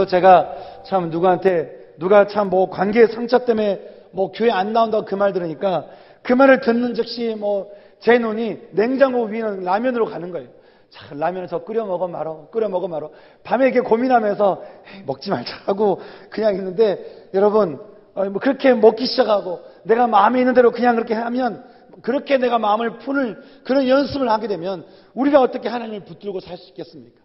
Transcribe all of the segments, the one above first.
그래서 제가 참 누가 참 뭐 관계 상처 때문에 뭐 교회 안 나온다고 그 말 들으니까 그 말을 듣는 즉시 뭐 제 눈이 냉장고 위는 라면으로 가는 거예요. 자, 라면을 저 끓여 먹어 말어. 밤에 이렇게 고민하면서 먹지 말자 하고 그냥 있는데 여러분, 뭐 그렇게 먹기 시작하고 내가 마음에 있는 대로 그냥 그렇게 하면, 그렇게 내가 마음을 푸는 그런 연습을 하게 되면 우리가 어떻게 하나님을 붙들고 살 수 있겠습니까?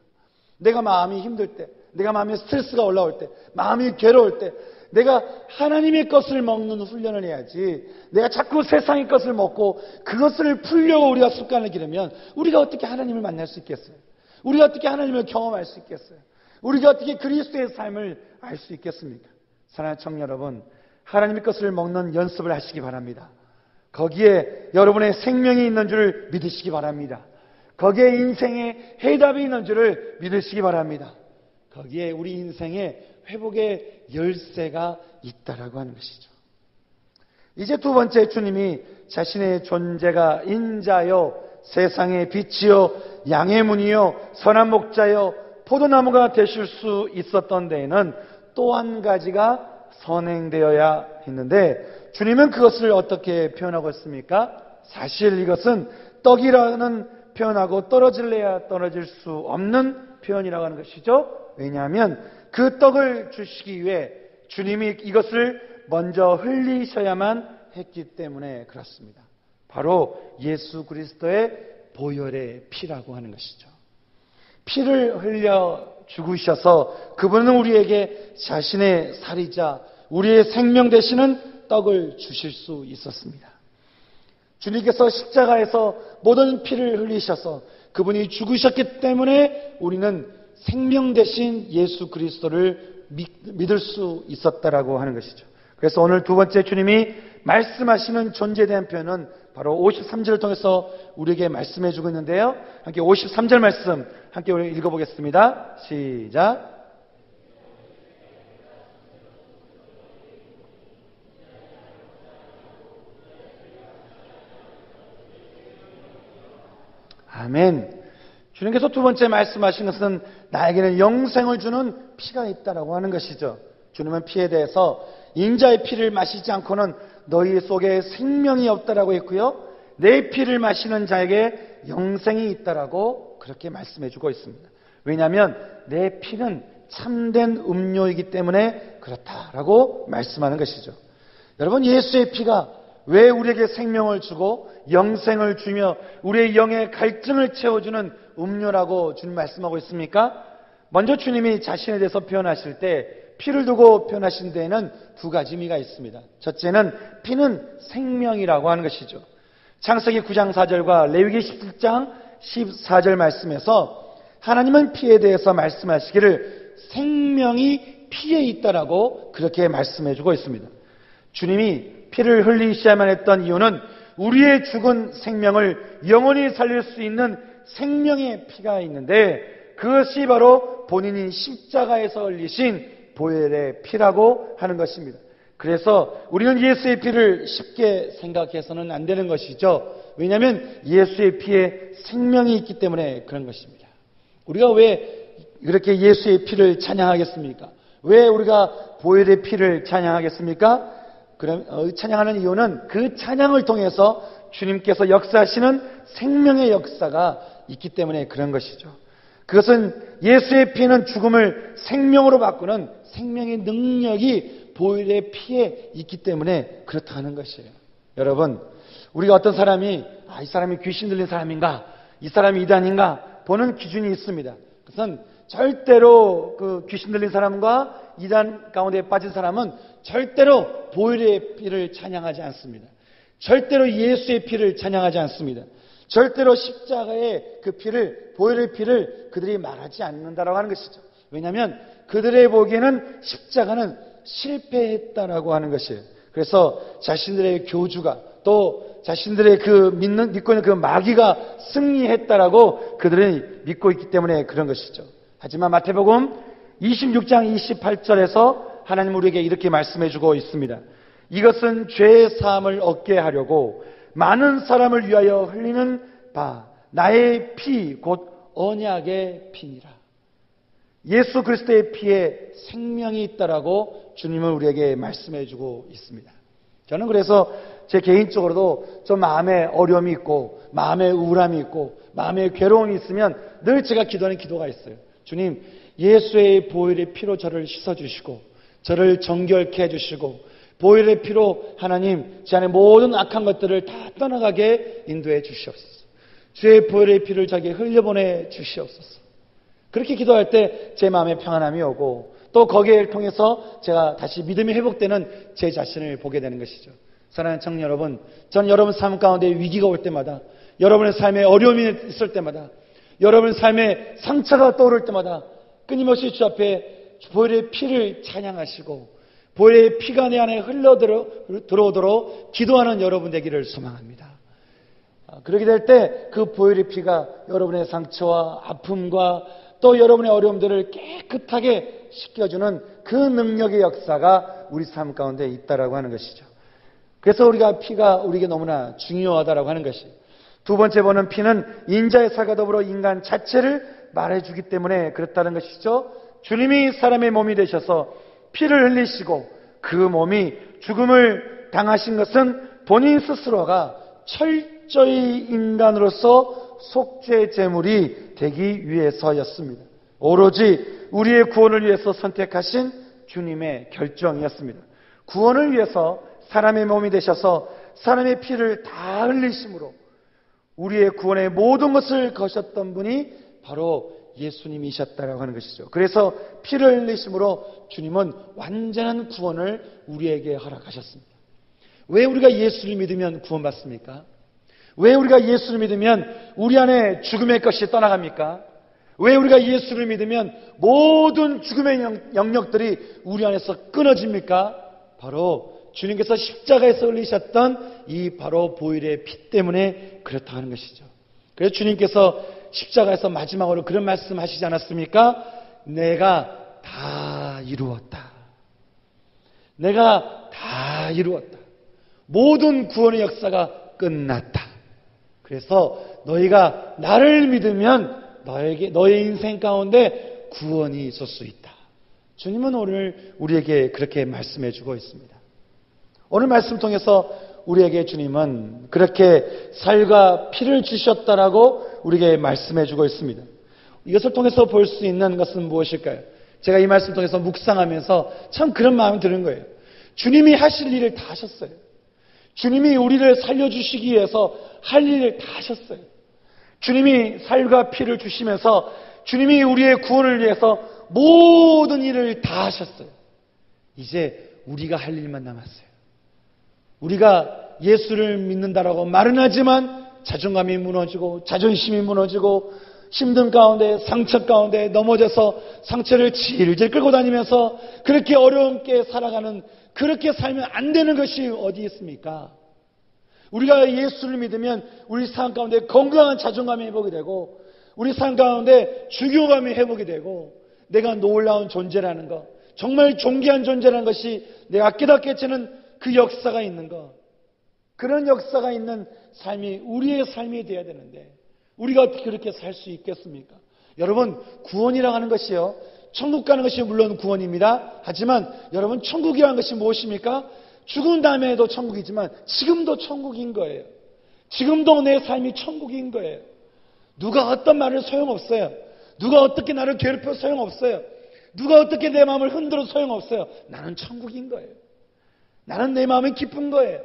내가 마음이 힘들 때, 내가 마음에 스트레스가 올라올 때, 마음이 괴로울 때 내가 하나님의 것을 먹는 훈련을 해야지, 내가 자꾸 세상의 것을 먹고 그것을 풀려고 우리가 습관을 기르면 우리가 어떻게 하나님을 만날 수 있겠어요? 우리가 어떻게 하나님을 경험할 수 있겠어요? 우리가 어떻게 그리스도의 삶을 알 수 있겠습니까? 사랑하는 청년 여러분, 하나님의 것을 먹는 연습을 하시기 바랍니다. 거기에 여러분의 생명이 있는 줄 믿으시기 바랍니다. 거기에 인생의 해답이 있는 줄을 믿으시기 바랍니다. 거기에 우리 인생의 회복의 열쇠가 있다라고 하는 것이죠. 이제 두 번째, 주님이 자신의 존재가 인자요, 세상의 빛이요, 양의 문이요, 선한 목자요, 포도나무가 되실 수 있었던 데에는 또 한 가지가 선행되어야 했는데, 주님은 그것을 어떻게 표현하고 있습니까? 사실 이것은 떡이라는 표현하고 떨어질래야 떨어질 수 없는 표현이라고 하는 것이죠. 왜냐하면 그 떡을 주시기 위해 주님이 이것을 먼저 흘리셔야만 했기 때문에 그렇습니다. 바로 예수 그리스도의 보혈의 피라고 하는 것이죠. 피를 흘려 죽으셔서 그분은 우리에게 자신의 살이자 우리의 생명 되시는 떡을 주실 수 있었습니다. 주님께서 십자가에서 모든 피를 흘리셔서 그분이 죽으셨기 때문에 우리는 생명 되신 예수 그리스도를 믿을 수 있었다라고 하는 것이죠. 그래서 오늘 두 번째, 주님이 말씀하시는 존재에 대한 표현은 바로 53절을 통해서 우리에게 말씀해 주고 있는데요. 함께 53절 말씀 함께 우리 읽어보겠습니다. 시작. 아멘. 주님께서 두 번째 말씀하신 것은 나에게는 영생을 주는 피가 있다라고 하는 것이죠. 주님은 피에 대해서 인자의 피를 마시지 않고는 너희 속에 생명이 없다라고 했고요, 내 피를 마시는 자에게 영생이 있다라고 그렇게 말씀해 주고 있습니다. 왜냐하면 내 피는 참된 음료이기 때문에 그렇다라고 말씀하는 것이죠. 여러분, 예수의 피가 왜 우리에게 생명을 주고 영생을 주며 우리의 영의 갈증을 채워주는 음료라고 주님 말씀하고 있습니까? 먼저 주님이 자신에 대해서 표현하실 때 피를 두고 표현하신 데에는 두 가지 의미가 있습니다. 첫째는 피는 생명이라고 하는 것이죠. 창세기 9장 4절과 레위기 17장 14절 말씀에서 하나님은 피에 대해서 말씀하시기를 생명이 피에 있다라고 그렇게 말씀해 주고 있습니다. 주님이 피를 흘리셔야만 했던 이유는 우리의 죽은 생명을 영원히 살릴 수 있는 생명의 피가 있는데, 그것이 바로 본인이 십자가에서 흘리신 보혈의 피라고 하는 것입니다. 그래서 우리는 예수의 피를 쉽게 생각해서는 안 되는 것이죠. 왜냐하면 예수의 피에 생명이 있기 때문에 그런 것입니다. 우리가 왜 그렇게 예수의 피를 찬양하겠습니까? 왜 우리가 보혈의 피를 찬양하겠습니까? 찬양하는 이유는 그 찬양을 통해서 주님께서 역사하시는 생명의 역사가 있기 때문에 그런 것이죠. 그것은 예수의 피는 죽음을 생명으로 바꾸는 생명의 능력이 보혈의 피에 있기 때문에 그렇다는 것이에요. 여러분, 우리가 어떤 사람이 이 사람이 귀신 들린 사람인가, 이 사람이 이단인가 보는 기준이 있습니다. 그것은 절대로 그 귀신 들린 사람과 이단 가운데 빠진 사람은 절대로 보혈의 피를 찬양하지 않습니다. 절대로 예수의 피를 찬양하지 않습니다. 절대로 십자가의 그 피를, 보혈의 피를 그들이 말하지 않는다라고 하는 것이죠. 왜냐하면 그들의 보기에는 십자가는 실패했다라고 하는 것이에요. 그래서 자신들의 교주가, 또 자신들의 그 믿고 있는 그 마귀가 승리했다라고 그들은 믿고 있기 때문에 그런 것이죠. 하지만 마태복음 26장 28절에서 하나님 우리에게 이렇게 말씀해 주고 있습니다. 이것은 죄의 사함을 얻게 하려고 많은 사람을 위하여 흘리는 바 나의 피 곧 언약의 피니라. 예수 그리스도의 피에 생명이 있다라고 주님은 우리에게 말씀해 주고 있습니다. 저는 그래서 제 개인적으로도 좀 마음에 어려움이 있고 마음에 우울함이 있고 마음에 괴로움이 있으면 늘 제가 기도하는 기도가 있어요. 주님, 예수의 보혈의 피로 저를 씻어주시고 저를 정결케 해주시고 보혈의 피로 하나님 제 안에 모든 악한 것들을 다 떠나가게 인도해 주시옵소서. 주의 보혈의 피를 저에게 흘려보내 주시옵소서. 그렇게 기도할 때 제 마음에 평안함이 오고 또 거기에 통해서 제가 다시 믿음이 회복되는 제 자신을 보게 되는 것이죠. 사랑하는 청년 여러분, 전 여러분 삶 가운데 위기가 올 때마다, 여러분의 삶에 어려움이 있을 때마다, 여러분의 삶에 상처가 떠오를 때마다 끊임없이 주 앞에 보혈의 피를 찬양하시고 보혈의 피가 내 안에 흘러 들어오도록 기도하는 여러분 되기를 소망합니다. 그렇게 될 때 그 보혈의 피가 여러분의 상처와 아픔과 또 여러분의 어려움들을 깨끗하게 씻겨주는 그 능력의 역사가 우리 삶 가운데 있다라고 하는 것이죠. 그래서 우리가 피가 우리에게 너무나 중요하다라고 하는 것이, 두 번째 보는 피는 인자의 살과 더불어 인간 자체를 말해주기 때문에 그렇다는 것이죠. 주님이 사람의 몸이 되셔서 피를 흘리시고 그 몸이 죽음을 당하신 것은 본인 스스로가 철저히 인간으로서 속죄 제물이 되기 위해서였습니다. 오로지 우리의 구원을 위해서 선택하신 주님의 결정이었습니다. 구원을 위해서 사람의 몸이 되셔서 사람의 피를 다 흘리심으로 우리의 구원의 모든 것을 거셨던 분이 바로 예수님이셨다라고 하는 것이죠. 그래서 피를 흘리심으로 주님은 완전한 구원을 우리에게 허락하셨습니다. 왜 우리가 예수를 믿으면 구원받습니까? 왜 우리가 예수를 믿으면 우리 안에 죽음의 것이 떠나갑니까? 왜 우리가 예수를 믿으면 모든 죽음의 영역들이 우리 안에서 끊어집니까? 바로 주님께서 십자가에서 흘리셨던 이 바로 보혈의 피 때문에 그렇다고 하는 것이죠. 그래서 주님께서 십자가에서 마지막으로 그런 말씀 하시지 않았습니까? 내가 다 이루었다. 내가 다 이루었다. 모든 구원의 역사가 끝났다. 그래서 너희가 나를 믿으면 너의 인생 가운데 구원이 있을 수 있다. 주님은 오늘 우리에게 그렇게 말씀해 주고 있습니다. 오늘 말씀 통해서 우리에게 주님은 그렇게 살과 피를 주셨다라고 우리에게 말씀해 주고 있습니다. 이것을 통해서 볼 수 있는 것은 무엇일까요? 제가 이 말씀 통해서 묵상하면서 참 그런 마음이 드는 거예요. 주님이 하실 일을 다 하셨어요. 주님이 우리를 살려주시기 위해서 할 일을 다 하셨어요. 주님이 살과 피를 주시면서 주님이 우리의 구원을 위해서 모든 일을 다 하셨어요. 이제 우리가 할 일만 남았어요. 우리가 예수를 믿는다라고 말은 하지만 자존감이 무너지고 자존심이 무너지고 힘든 가운데 상처 가운데 넘어져서 상처를 질질 끌고 다니면서 그렇게 어렵게 살아가는, 그렇게 살면 안 되는 것이 어디 있습니까? 우리가 예수를 믿으면 우리 삶 가운데 건강한 자존감이 회복이 되고 우리 삶 가운데 주교감이 회복이 되고 내가 놀라운 존재라는 것, 정말 존귀한 존재라는 것이 내가 깨닫게 되는 그 역사가 있는 것, 그런 역사가 있는 삶이 우리의 삶이 되어야 되는데 우리가 어떻게 그렇게 살 수 있겠습니까? 여러분, 구원이라고 하는 것이요, 천국 가는 것이 물론 구원입니다. 하지만 여러분, 천국이라는 것이 무엇입니까? 죽은 다음에도 천국이지만 지금도 천국인 거예요. 지금도 내 삶이 천국인 거예요. 누가 어떤 말을 소용없어요. 누가 어떻게 나를 괴롭혀도 소용없어요. 누가 어떻게 내 마음을 흔들어도 소용없어요. 나는 천국인 거예요. 나는 내 마음이 기쁜 거예요.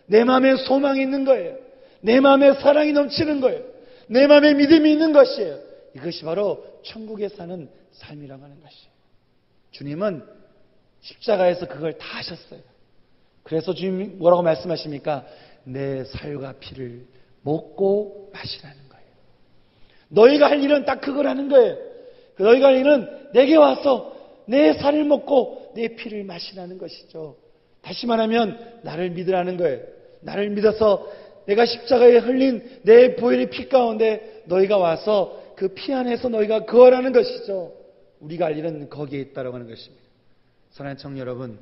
내 마음에 소망이 있는 거예요. 내 마음에 사랑이 넘치는 거예요. 내 마음에 믿음이 있는 것이에요. 이것이 바로 천국에 사는 삶이라고 하는 것이에요. 주님은 십자가에서 그걸 다 하셨어요. 그래서 주님이 뭐라고 말씀하십니까? 내 살과 피를 먹고 마시라는 거예요. 너희가 할 일은 딱 그걸 하는 거예요. 너희가 할 일은 내게 와서 내 살을 먹고 내 피를 마시라는 것이죠. 다시 말하면 나를 믿으라는 거예요. 나를 믿어서 내가 십자가에 흘린 내 보혈의 피 가운데 너희가 와서 그 피 안에서 너희가 거하라는 것이죠. 우리가 할 일은 거기에 있다고 하는 것입니다. 사랑하는 청년 여러분,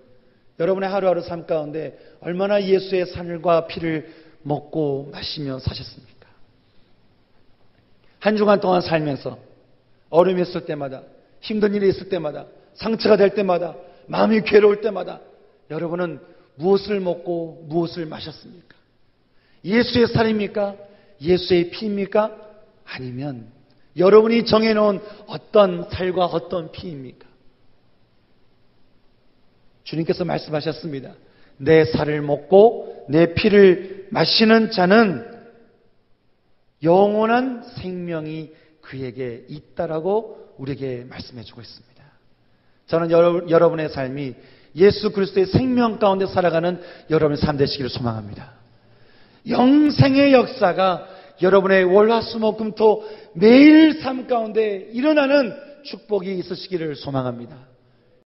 여러분의 하루하루 삶 가운데 얼마나 예수의 살과 피를 먹고 마시며 사셨습니까? 한 주간 동안 살면서 어려움이 있을 때마다, 힘든 일이 있을 때마다, 상처가 될 때마다, 마음이 괴로울 때마다 여러분은 무엇을 먹고 무엇을 마셨습니까? 예수의 살입니까? 예수의 피입니까? 아니면 여러분이 정해놓은 어떤 살과 어떤 피입니까? 주님께서 말씀하셨습니다. 내 살을 먹고 내 피를 마시는 자는 영원한 생명이 그에게 있다라고 우리에게 말씀해 주고 있습니다. 저는 여러분의 삶이 예수 그리스도의 생명 가운데 살아가는 여러분의 삶 되시기를 소망합니다. 영생의 역사가 여러분의 월화수목금토 매일 삶 가운데 일어나는 축복이 있으시기를 소망합니다.